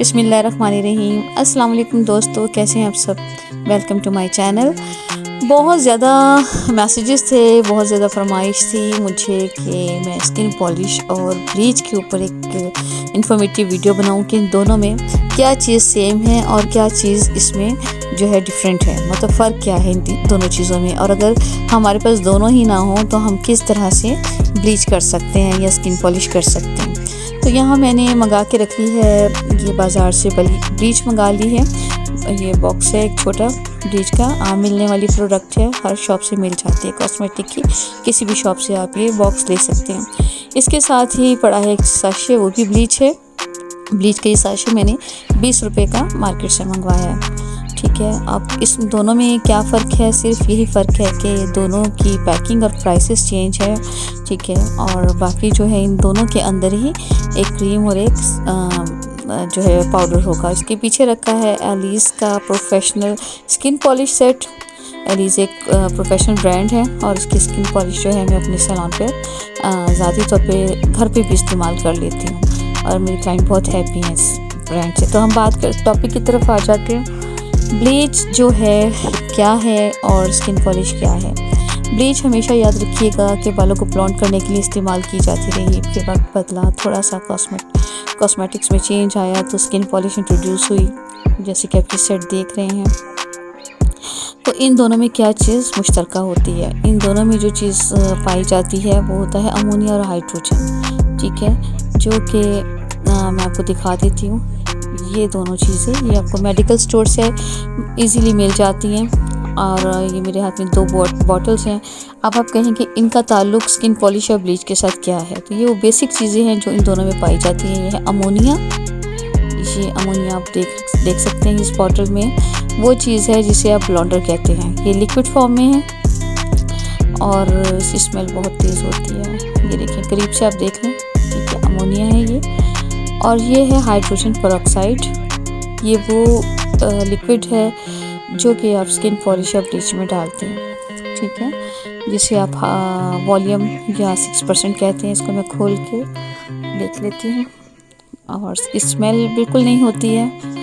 बिस्मिल्लाहिर्रहमानिर्रहीम। अस्सलाम वालेकुम दोस्तों, कैसे हैं आप सब। Welcome to my channel. बहुत ज़्यादा मैसेजेस थे, बहुत ज़्यादा फरमाइश थी मुझे कि मैं स्किन पॉलिश और ब्लीच के ऊपर एक इन्फॉर्मेटिव वीडियो बनाऊं कि इन दोनों में क्या चीज़ सेम है और क्या चीज़ इसमें जो है डिफरेंट है, मतलब फ़र्क क्या है इन दोनों चीज़ों में, और अगर हमारे पास दोनों ही ना हो तो हम किस तरह से ब्लीच कर सकते हैं या स्किन पॉलिश कर सकते हैं। तो यहाँ मैंने मंगा के रखी है, ये बाज़ार से ब्लीच मंगा ली है। ये बॉक्स है एक छोटा ब्लीच का, आम मिलने वाली प्रोडक्ट है, हर शॉप से मिल जाती है कॉस्मेटिक की, किसी भी शॉप से आप ये बॉक्स ले सकते हैं। इसके साथ ही पड़ा है एक साशे, वो भी ब्लीच है। ब्लीच का ये साशे मैंने 20 रुपये का मार्केट से मंगवाया है। ठीक है, अब इस दोनों में क्या फ़र्क है, सिर्फ यही फ़र्क है कि दोनों की पैकिंग और प्राइसेस चेंज है। ठीक है, और बाकी जो है इन दोनों के अंदर ही एक क्रीम और एक जो है पाउडर होगा। इसके पीछे रखा है एलीज़ का professional skin polish set. Alleys एक प्रोफेशनल ब्रांड है और इसकी स्किन पॉलिश जो है मैं अपने सैलून पे ज़ाती तौर पे घर पे भी इस्तेमाल कर लेती हूँ और मेरी क्लाइंट बहुत हैप्पी हैं इस ब्रांड से। तो हम बात कर टॉपिक की तरफ आ जाते हैं। ब्लीच जो है क्या है और स्किन पॉलिश क्या है। ब्लीच हमेशा याद रखिएगा कि बालों को ब्लॉन्ड करने के लिए इस्तेमाल की जाती रही, फिर वक्त बदला, थोड़ा सा कॉस्मेटिक्स में चेंज आया तो स्किन पॉलिश इंट्रोड्यूस हुई, जैसे कि आप ये सेट देख रहे हैं। तो इन दोनों में क्या चीज़ मुश्तरका होती है, इन दोनों में जो चीज़ पाई जाती है वो होता है अमोनिया और हाइड्रोजन। ठीक है, जो कि मैं आपको दिखा देती हूँ। ये दोनों चीज़ें ये आपको मेडिकल स्टोर से इजीली मिल जाती हैं और ये मेरे हाथ में 2 बॉटल्स हैं। अब आप कहें कि इनका ताल्लुक स्किन पॉलिश और ब्लीच के साथ क्या है, तो ये वो बेसिक चीज़ें हैं जो इन दोनों में पाई जाती हैं। ये है अमोनिया। ये अमोनिया आप देख सकते हैं इस बॉटल में, वो चीज़ है जिसे आप ब्लॉन्डर कहते हैं। ये लिक्विड फॉर्म में है और इसकी स्मेल बहुत तेज़ होती है। ये देखें, करीब से आप देख लें। ठीक है, अमोनिया है ये। और ये है हाइड्रोजन पेरोक्साइड। ये वो लिक्विड है जो कि आप स्किन पॉलिश या ब्लीच में डालते हैं। ठीक है, जिसे आप वॉल्यूम या 6% कहते हैं। इसको मैं खोल के देख लेती हूँ और स्मेल बिल्कुल नहीं होती है।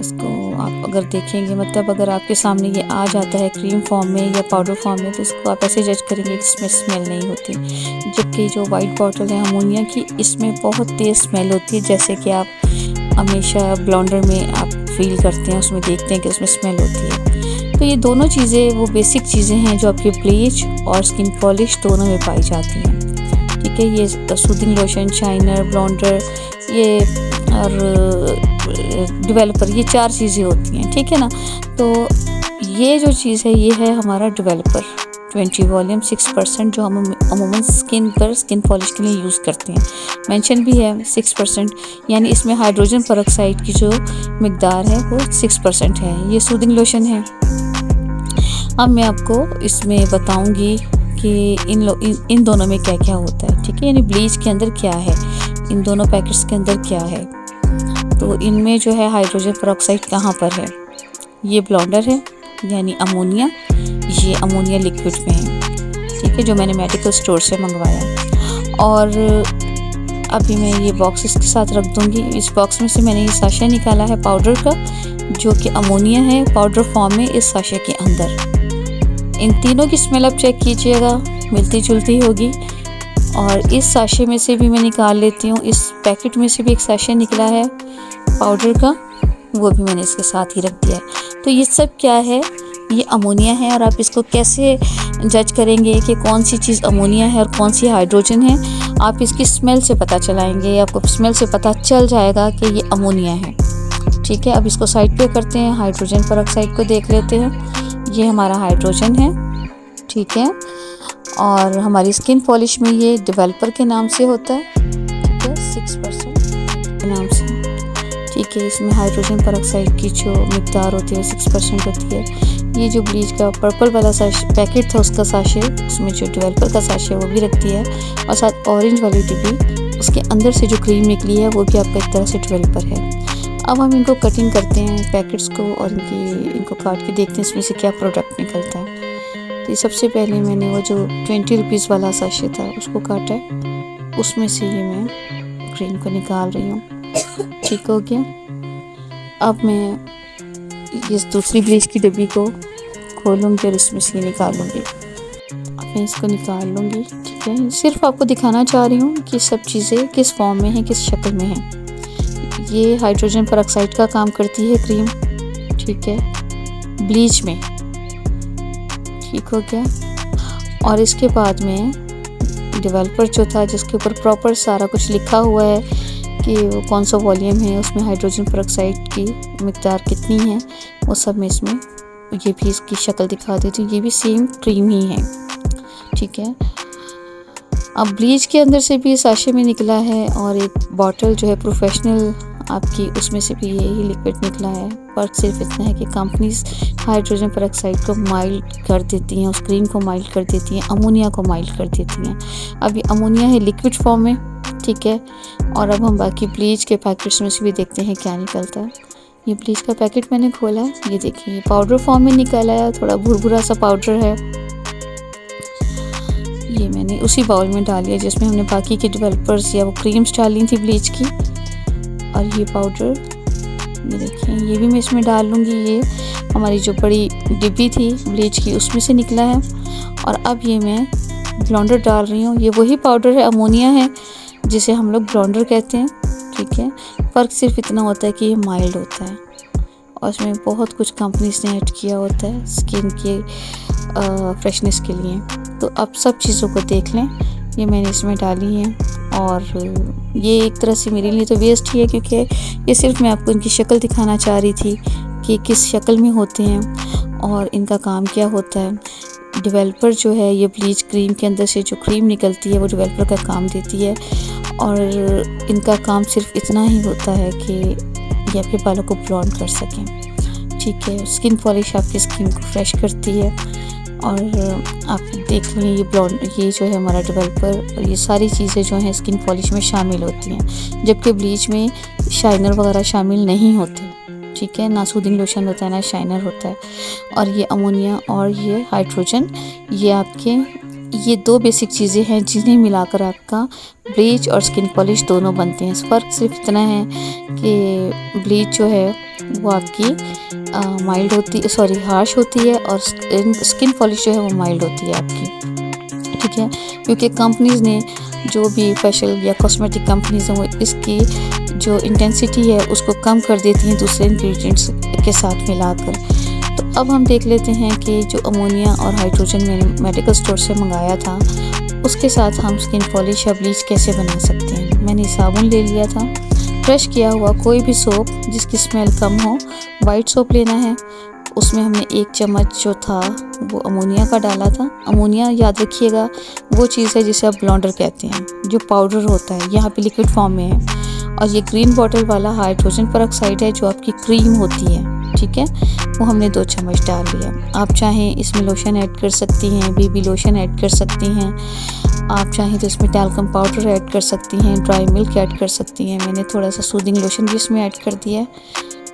इसको आप अगर देखेंगे, मतलब अगर आपके सामने ये आ जाता है क्रीम फॉर्म में या पाउडर फॉर्म में, तो इसको आप ऐसे जज करेंगे कि इसमें स्मेल नहीं होती। जबकि जो वाइट बॉटल है अमोनिया की, इसमें बहुत तेज़ स्मेल होती है, जैसे कि आप हमेशा ब्लॉन्डर में आप फील करते हैं, उसमें देखते हैं कि उसमें स्मेल होती है। तो ये दोनों चीज़ें वो बेसिक चीज़ें हैं जो आपके ब्लीच और स्किन पॉलिश दोनों में पाई जाती हैं। ठीक है, ये सूदिंग लोशन, शाइनर, ब्लॉन्डर, ये और डेवलपर, ये 4 चीज़ें होती हैं। ठीक है ना, तो ये जो चीज़ है ये है हमारा डेवलपर 20 वॉल्यूम 6%, जो हम अमूमन स्किन पॉलिश के लिए यूज़ करते हैं। मेंशन भी है 6%, यानी इसमें हाइड्रोजन पेरोक्साइड की जो मिकदार है वो 6% है। ये सूदिंग लोशन है। अब मैं आपको इसमें बताऊंगी कि इन दोनों में क्या क्या होता है। ठीक है, यानी ब्लीच के अंदर क्या है, इन दोनों पैकेट्स के अंदर क्या है। तो इनमें जो है हाइड्रोजन पेरोक्साइड कहाँ पर है, ये ब्लॉन्डर है यानी अमोनिया, ये अमोनिया लिक्विड में है। ठीक है, जो मैंने मेडिकल स्टोर से मंगवाया। और अभी मैं ये बॉक्स इसके साथ रख दूँगी। इस बॉक्स में से मैंने ये साशा निकाला है पाउडर का, जो कि अमोनिया है पाउडर फॉर्म में इस साशे के अंदर। इन तीनों की स्मेल आप चेक कीजिएगा, मिलती जुलती होगी। और इस साशे में से भी मैं निकाल लेती हूँ, इस पैकेट में से भी एक साशा निकला है पाउडर का, वो भी मैंने इसके साथ ही रख दिया है। तो ये सब क्या है, ये अमोनिया है। और आप इसको कैसे जज करेंगे कि कौन सी चीज़ अमोनिया है और कौन सी हाइड्रोजन है, आप इसकी स्मेल से पता चलाएंगे, आपको स्मेल से पता चल जाएगा कि ये अमोनिया है। ठीक है, अब इसको साइड पे करते हैं, हाइड्रोजन पेरोक्साइड को देख लेते हैं। ये हमारा हाइड्रोजन है। ठीक है, और हमारी स्किन पॉलिश में ये डेवलपर के नाम से होता है। ठीक है, 6% के नाम से। ठीक है, इसमें हाइड्रोजन पेरोक्साइड की जो मिकदार होती है 6% होती है। ये जो ब्लीच का पर्पल वाला पैकेट था उसका साशे, उसमें जो डेवलपर का साशे वो भी रख दिया है, और साथ ऑरेंज वाली डिब्बी, उसके अंदर से जो क्रीम निकली है वो भी आपका एक तरह से डेवलपर है। अब हम इनको कटिंग करते हैं पैकेट्स को, और इनको काट के देखते हैं इसमें से क्या प्रोडक्ट निकलता है। तो सबसे पहले मैंने वो जो 20 रुपीज़ वाला साशे था उसको काटा है, उसमें से ये मैं क्रीम को निकाल रही हूँ। ठीक हो गया। अब मैं इस दूसरी ब्लीच की डब्बी को खोलूँगी और इसमें से निकालूँगी। अब मैं इसको निकाल लूँगी, ठीक है। सिर्फ आपको दिखाना चाह रही हूँ कि सब चीज़ें किस फॉर्म में हैं, किस शक्ल में हैं। ये हाइड्रोजन पेरोक्साइड का काम करती है क्रीम, ठीक है, ब्लीच में, ठीक हो गया। और इसके बाद में डेवलपर जो था, जिसके ऊपर प्रॉपर सारा कुछ लिखा हुआ है कि वो कौन सा वॉल्यूम है, उसमें हाइड्रोजन पेरोक्साइड की मिकदार कितनी है, वो सब मैं इसमें ये भी इसकी शक्ल दिखा देती हूँ। ये भी सेम क्रीम ही है, ठीक है। अब ब्लीच के अंदर से भी साशे में निकला है और एक बॉटल जो है प्रोफेशनल आपकी, उसमें से भी यही लिक्विड निकला है। फर्क सिर्फ इतना है कि कंपनीज हाइड्रोजन पेरोक्साइड को माइल्ड कर देती हैं, उस क्रीम को माइल्ड कर देती हैं, अमोनिया को माइल्ड कर देती हैं। अब ये अमोनिया है लिक्विड फॉर्म में, ठीक है। और अब हम बाकी ब्लीच के पैकेट्स में से भी देखते हैं क्या निकलता है। ये ब्लीच का पैकेट मैंने खोला है, ये देखिए पाउडर फॉर्म में निकला है, थोड़ा भुरभुरा सा पाउडर है। ये मैंने उसी बाउल में डाली है जिसमें हमने बाकी के डेवलपर्स या वो क्रीम्स डाली थी ब्लीच की। और ये पाउडर, ये देखिए, ये भी मैं इसमें डाल लूँगी। ये हमारी जो बड़ी डिब्बी थी ब्लीच की, उसमें से निकला है। और अब ये मैं ब्लेंडर डाल रही हूँ। ये वही पाउडर है, अमोनिया है, जिसे हम लोग ब्लेंडर कहते हैं, ठीक है। फ़र्क सिर्फ इतना होता है कि ये माइल्ड होता है और इसमें बहुत कुछ कंपनीज ने ऐड किया होता है स्किन के फ्रेशनेस के लिए। तो अब सब चीज़ों को देख लें, ये मैंने इसमें डाली है। और ये एक तरह से मेरे लिए तो वेस्ट ही है, क्योंकि ये सिर्फ मैं आपको इनकी शक्ल दिखाना चाह रही थी कि किस शक्ल में होते हैं और इनका काम क्या होता है। डेवलपर जो है, ये ब्लीच क्रीम के अंदर से जो क्रीम निकलती है वो डेवलपर का काम देती है। और इनका काम सिर्फ इतना ही होता है कि ये आपके बालों को ब्लॉन्ड कर सकें, ठीक है। स्किन पॉलिश आपकी स्किन को फ्रेश करती है। और आप देख लें, ये जो है हमारा डेवलपर, और ये सारी चीज़ें जो हैं स्किन पॉलिश में शामिल होती हैं, जबकि ब्लीच में शाइनर वगैरह शामिल नहीं होते, ठीक है। ना सूदिंग लोशन होता है, ना शाइनर होता है। और ये अमोनिया और ये हाइड्रोजन, ये आपके ये दो बेसिक चीज़ें हैं जिन्हें मिलाकर आपका ब्लीच और स्किन पॉलिश दोनों बनते हैं। फ़र्क सिर्फ इतना है कि ब्लीच जो है वो आपकी माइल्ड होती, सॉरी हार्श होती है, और स्किन पॉलिश जो है वो माइल्ड होती है आपकी, ठीक है। क्योंकि कंपनीज़ ने जो भी फेशियल या कॉस्मेटिक कंपनीज़ हैं, वो इसकी जो इंटेंसिटी है उसको कम कर देती हैं दूसरे इंग्रेडिएंट्स के साथ मिलाकर। तो अब हम देख लेते हैं कि जो अमोनिया और हाइड्रोजन मैंने मेडिकल स्टोर से मंगाया था, उसके साथ हम स्किन पॉलिश या ब्लीच कैसे बना सकते हैं। मैंने साबुन ले लिया था, फ्रेश किया हुआ कोई भी सोप जिसकी स्मेल कम हो, वाइट सोप लेना है। उसमें हमने 1 चम्मच जो था वो अमोनिया का डाला था। अमोनिया याद रखिएगा वो चीज़ है जिसे आप ब्लेंडर कहते हैं, जो पाउडर होता है, यहाँ पे लिक्विड फॉर्म में है। और ये ग्रीन बॉटल वाला हाइड्रोजन पेरोक्साइड है जो आपकी क्रीम होती है, ठीक है, वो हमने 2 चम्मच डाल लिया। आप चाहें इसमें लोशन ऐड कर सकती हैं, बेबी लोशन ऐड कर सकती हैं, आप चाहें तो इसमें टैल्कम पाउडर ऐड कर सकती हैं, ड्राई मिल्क ऐड कर सकती हैं। मैंने थोड़ा सा सूदिंग लोशन भी इसमें ऐड कर दिया है,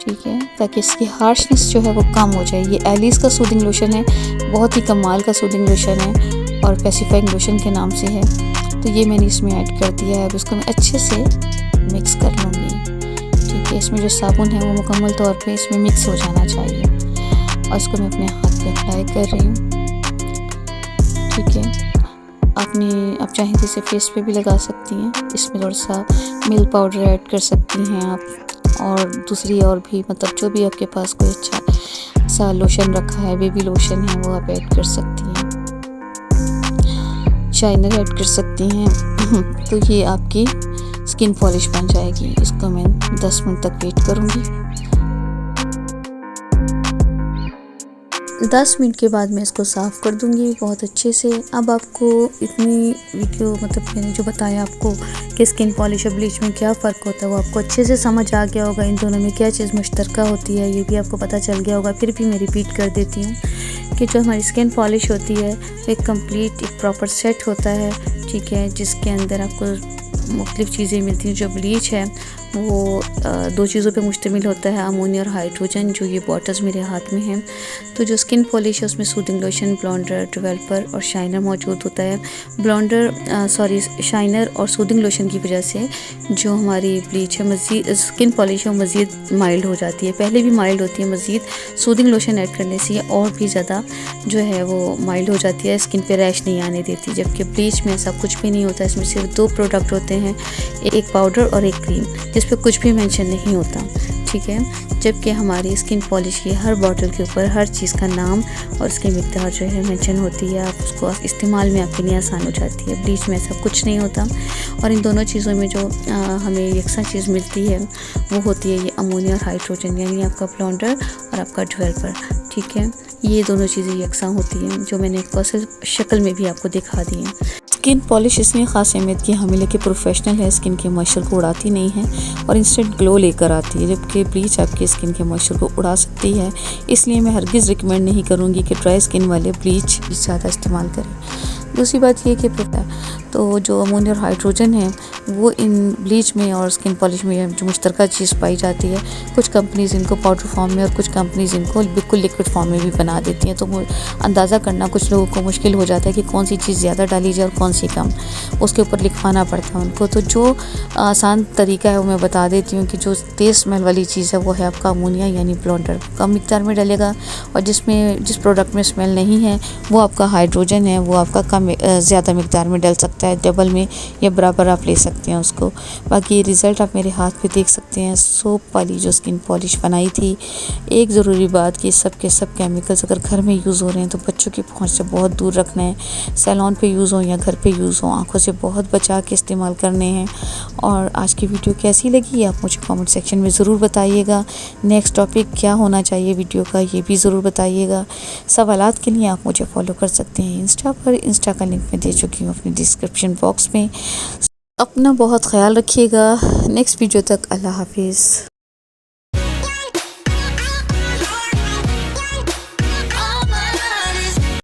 ठीक है, ताकि इसकी हार्शनेस जो है वो कम हो जाए। ये एलिस का सूदिंग लोशन है, बहुत ही कमाल का सूदिंग लोशन है और पैसिफाइंग लोशन के नाम से है। तो ये मैंने इसमें ऐड कर दिया है। अब इसको मैं अच्छे से मिक्स कर लूँगी, ठीक है। इसमें जो साबुन है वो मुकम्मल तौर पे इसमें मिक्स हो जाना चाहिए और इसको मैं अपने हाथ पे अप्लाई कर रही हूँ, ठीक है। आप चाहें तो इसे फेस पे भी लगा सकती हैं। इसमें थोड़ा सा मिल्क पाउडर ऐड कर सकती हैं आप, और दूसरी और भी, मतलब जो भी आपके पास कोई अच्छा सा लोशन रखा है, बेबी लोशन है, वो आप ऐड कर सकती हैं, शाइनर ऐड कर सकती हैं। तो ये आपकी स्किन पॉलिश बन जाएगी। इसको मैं 10 मिनट तक वेट करूँगी। 10 मिनट के बाद मैं इसको साफ़ कर दूँगी बहुत अच्छे से। अब आपको इतनी वीडियो, मतलब मैंने जो बताया आपको कि स्किन पॉलिश और ब्लीच में क्या फ़र्क होता है, वो आपको अच्छे से समझ आ गया होगा। इन दोनों में क्या चीज़ मुश्तरका होती है ये भी आपको पता चल गया होगा। फिर भी मैं रिपीट कर देती हूँ कि जो हमारी स्किन पॉलिश होती है वो एक कंप्लीट, एक प्रॉपर सेट होता है, ठीक है, जिसके अंदर आपको मुख्तलिफ़ चीज़ें मिलती हैं। जो ब्लीच है वो दो चीज़ों पे मुश्तमिल होता है, अमोनिया और हाइड्रोजन, जो ये बॉटल्स मेरे हाथ में हैं। तो जो स्किन पॉलिश है उसमें सूदिंग लोशन, ब्लॉन्डर, डेवलपर और शाइनर मौजूद होता है। शाइनर और सूदिंग लोशन की वजह से जो हमारी ब्लीच है, मज़ीद स्किन पॉलिश है वो मज़ीद माइल्ड हो जाती है। पहले भी माइल्ड होती है, मज़ीद सूदिंग लोशन ऐड करने से और भी ज़्यादा जो है वो माइल्ड हो जाती है, स्किन पे रैश नहीं आने देती। जबकि ब्लीच में ऐसा कुछ भी नहीं होता, इसमें सिर्फ 2 प्रोडक्ट होते हैं, एक पाउडर और एक क्रीम, जिस पे कुछ भी मेंशन नहीं होता, ठीक है। जबकि हमारी स्किन पॉलिश की हर बॉटल के ऊपर हर चीज़ का नाम और उसकी मिकदार जो है मेंशन होती है, आप उसको इस्तेमाल में आपके लिए आसान हो जाती है। ब्लीच में ऐसा कुछ नहीं होता। और इन दोनों चीज़ों में जो हमें यकसा चीज़ मिलती है वो होती है ये अमोनिया और हाइड्रोजन, यानी आपका ब्लॉन्डर और आपका डेवलपर, ठीक है। ये दोनों चीज़ें यकसा होती हैं, जो मैंने कौशल शक्ल में भी आपको दिखा दी हैं। स्किन पॉलिश इसलिए ख़ास अहमियत की हामिल है कि प्रोफेशनल है, स्किन के मॉइस्चर को उड़ाती नहीं है और इंस्टेंट ग्लो लेकर आती है, जबकि ब्लीच आपके स्किन के मॉइस्चर को उड़ा सकती है। इसलिए मैं हरगिज़ रिकमेंड नहीं करूँगी कि ड्राई स्किन वाले ब्लीच ज़्यादा इस्तेमाल करें। दूसरी बात ये कि तो जो अमोनिया और हाइड्रोजन है वो इन ब्लीच में और स्किन पॉलिश में जो मुश्तरका चीज़ पाई जाती है, कुछ कंपनीज़ इनको पाउडर फॉर्म में और कुछ कंपनीज़ इनको बिल्कुल लिक्विड फॉर्म में भी बना देती हैं। तो अंदाज़ा करना कुछ लोगों को मुश्किल हो जाता है कि कौन सी चीज़ ज़्यादा डाली जाए और कौन सी कम, उसके ऊपर लिखवाना पड़ता है उनको। तो जो आसान तरीका है वो मैं बता देती हूँ कि जो तेज़ स्मेल वाली चीज़ है वो है आपका अमोनिया यानी ब्लॉन्डर, कम मिकदार में डलेगा, और जिस प्रोडक्ट में स्मेल नहीं है वो आपका हाइड्रोजन है, वो आपका कम ज़्यादा मिकदार में डल सकता है, डबल में या बराबर आप ले सकते हैं उसको। बाकी रिज़ल्ट आप मेरे हाथ पे देख सकते हैं, सोप वाली जो स्किन पॉलिश बनाई थी। एक ज़रूरी बात कि सब के सब केमिकल्स अगर घर में यूज़ हो रहे हैं तो बच्चों की पहुंच से बहुत दूर रखना है। सैलून पे यूज़ हो या घर पे यूज़ हो, आंखों से बहुत बचा के इस्तेमाल करने हैं। और आज की वीडियो कैसी लगी आप मुझे कमेंट सेक्शन में ज़रूर बताइएगा। नेक्स्ट टॉपिक क्या होना चाहिए वीडियो का ये भी ज़रूर बताइएगा। सवालात के लिए आप मुझे फॉलो कर सकते हैं इंस्टा पर, इंस्टा का लिंक मैं दे चुकी हूँ अपनी डिस्क्रिप्शन बॉक्स में। अपना बहुत ख्याल रखिएगा। नेक्स्ट वीडियो तक अल्लाह हाफिज़।